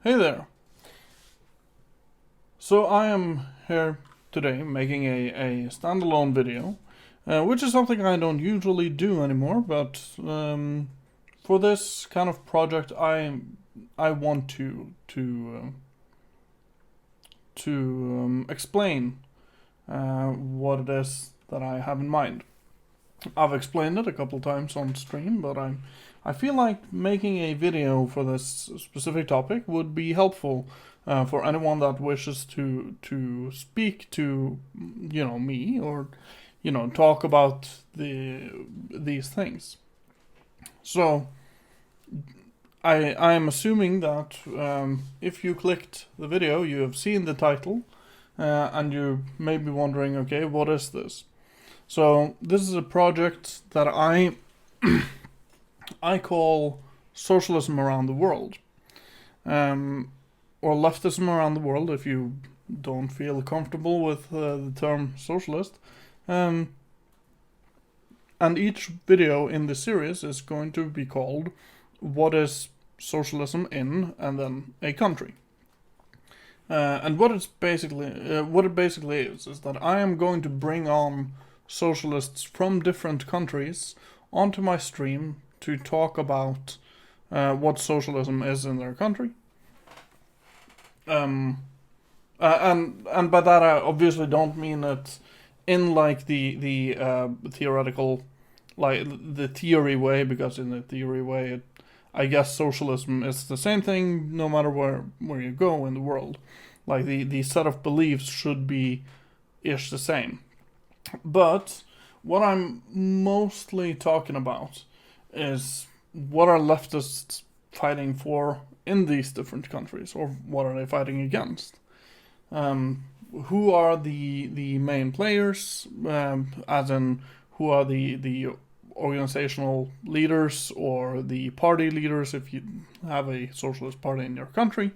Hey there. So I am here today making a standalone video, which is something I don't usually do anymore. But for this kind of project, I want to explain what it is that I have in mind. I've explained it a couple times on stream, but I feel like making a video for this specific topic would be helpful for anyone that wishes to speak to me or talk about these things. So I am assuming that if you clicked the video, you have seen the title, and you may be wondering, okay, what is this? So this is a project that I call Socialism Around the World, or leftism around the world if you don't feel comfortable with the term socialist. And each video in the series is going to be called "What is Socialism in?" and then a country. And what it basically is that I am going to bring on socialists from different countries onto my stream to talk about what socialism is in their country. And by that I obviously don't mean it in like the theoretical, like the theory way, because in the theory way, I guess socialism is the same thing no matter where you go in the world. Like the set of beliefs should be ish the same. But what I'm mostly talking about is what are leftists fighting for in these different countries, or what are they fighting against? Who are the main players, as in who are the organizational leaders or the party leaders if you have a socialist party in your country?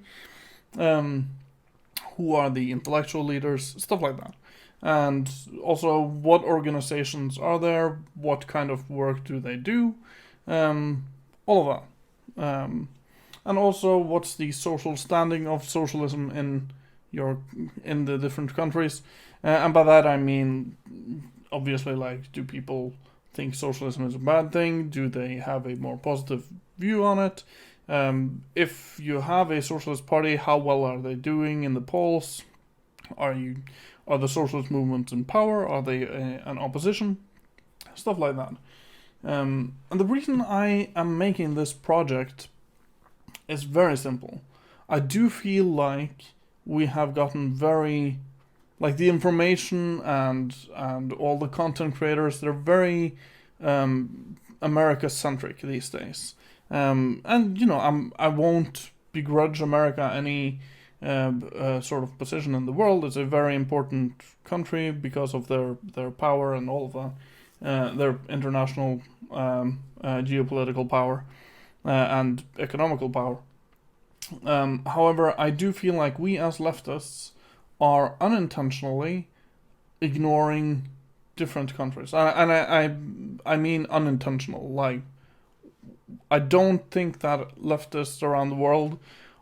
Who are the intellectual leaders? Stuff like that. And also, what organizations are there? What kind of work do they do? All of that. And also, what's the social standing of socialism in the different countries? And by that I mean, obviously, like, do people think socialism is a bad thing? Do they have a more positive view on it? If you have a socialist party, how well are they doing in the polls? Are the socialist movements in power? Are they an opposition? Stuff like that. And the reason I am making this project is very simple. I do feel like we have gotten very, like, the information and all the content creators, they're very America-centric these days. And I won't begrudge America any sort of position in the world. It's a very important country because of their power and all of that, their international geopolitical power and economical power. However, I do feel like we as leftists are unintentionally ignoring different countries, and I mean unintentional. Like, I don't think that leftists around the world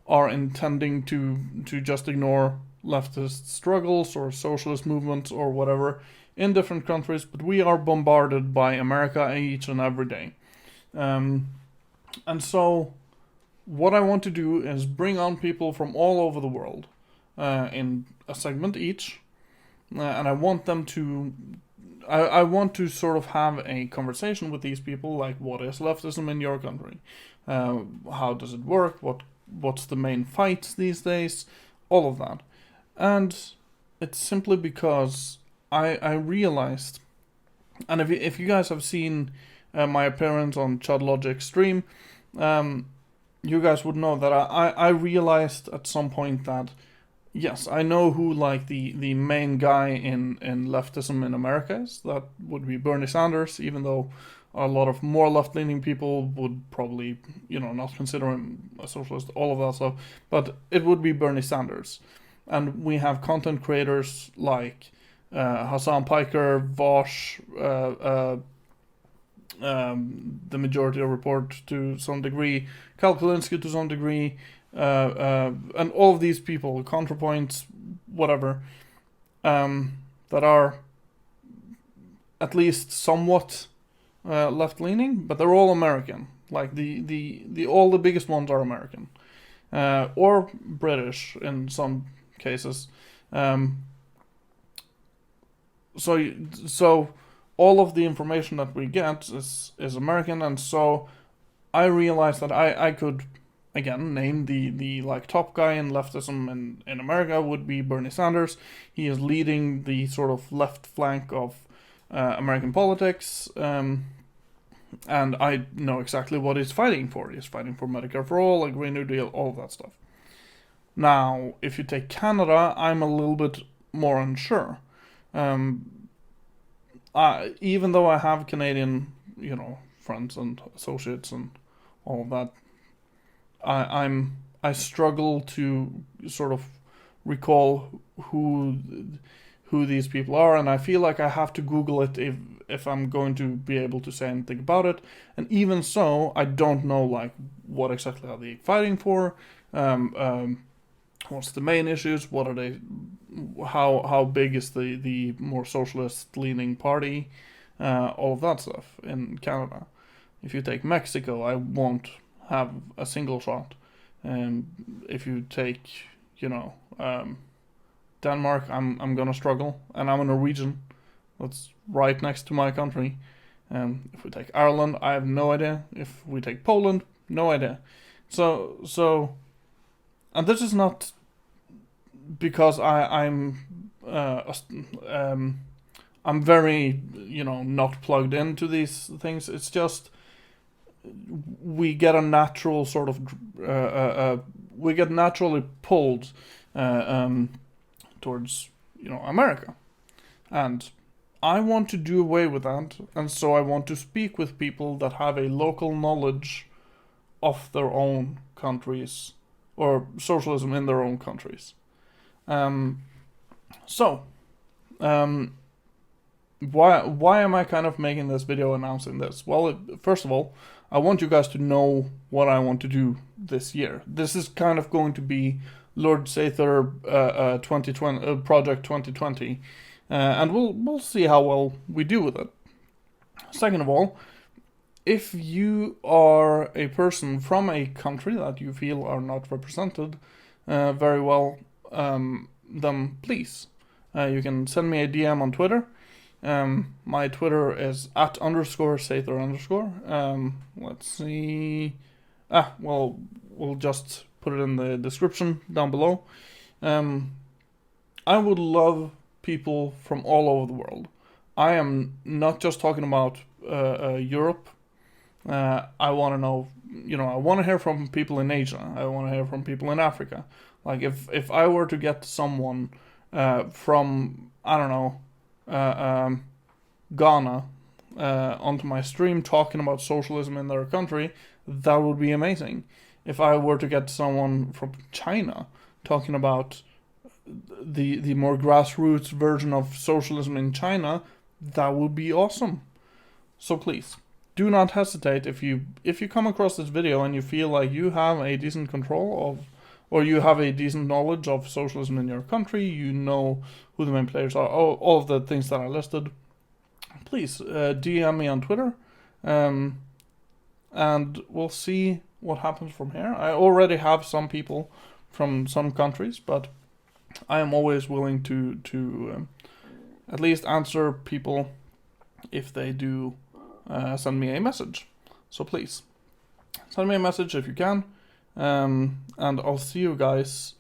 are intending to just ignore leftist struggles or socialist movements or whatever in different countries, but we are bombarded by America each and every day. And so what I want to do is bring on people from all over the world in a segment each, and I want them to I want to sort of have a conversation with these people, like, what is leftism in your country? How does it work? What's the main fight these days? All of that. And it's simply because I realized, and if you guys have seen my appearance on Chud Logic stream, you guys would know that I realized at some point that, yes, I know who, like, the main guy in leftism in America is. That would be Bernie Sanders, even though a lot of more left-leaning people would probably, not consider him a socialist, all of that stuff. But it would be Bernie Sanders. And we have content creators like Hassan Piker, Vosh, the Majority Report to some degree, Cal Kalinske to some degree, and all of these people, ContraPoints, whatever, that are at least somewhat left-leaning, but they're all American. Like all the biggest ones are American, or British in some cases. So all of the information that we get is American, and so I realized that I could again name the like top guy in leftism in America would be Bernie Sanders. He is leading the sort of left flank of American politics. And I know exactly what he's fighting for. He's fighting for Medicare for all, a Green New Deal, all of that stuff. Now, if you take Canada, I'm a little bit more unsure. Even though I have Canadian, friends and associates and all of that, I struggle to sort of recall who these people are, and I feel like I have to Google it if I'm going to be able to say anything about it. And even so, I don't know like what exactly are they fighting for. What's the main issues? What are they? How big is the more socialist leaning party? All of that stuff in Canada. If you take Mexico, I won't have a single shot. If you take, Denmark, I'm gonna struggle, and I'm a Norwegian. That's right next to my country. If we take Ireland, I have no idea. If we take Poland, no idea. So, and this is not because I'm very not plugged into these things. It's just we get a natural sort of we get naturally pulled towards America, and I want to do away with that, and so I want to speak with people that have a local knowledge of their own countries or socialism in their own countries. Why am I kind of making this video announcing this? Well, first of all, I want you guys to know what I want to do this year. This is kind of going to be Lord Saether 2020 Project 2020, and we'll see how well we do with it. Second of all, if you are a person from a country that you feel are not represented very well, then please, you can send me a DM on Twitter. My Twitter is @_Saether_. Let's see. Well, we'll just put it in the description down below. I would love people from all over the world. I am not just talking about Europe. I want to know, I want to hear from people in Asia. I want to hear from people in Africa. Like if I were to get someone from, I don't know, Ghana onto my stream talking about socialism in their country, that would be amazing. If I were to get someone from China talking about the more grassroots version of socialism in China, that would be awesome. So please, do not hesitate if you come across this video and you feel like you have a decent control of, or you have a decent knowledge of socialism in your country, you know who the main players are, all of the things that I listed, please DM me on Twitter, and we'll see what happens from here. I already have some people from some countries, but I am always willing to at least answer people if they do send me a message. So please, send me a message if you can, and I'll see you guys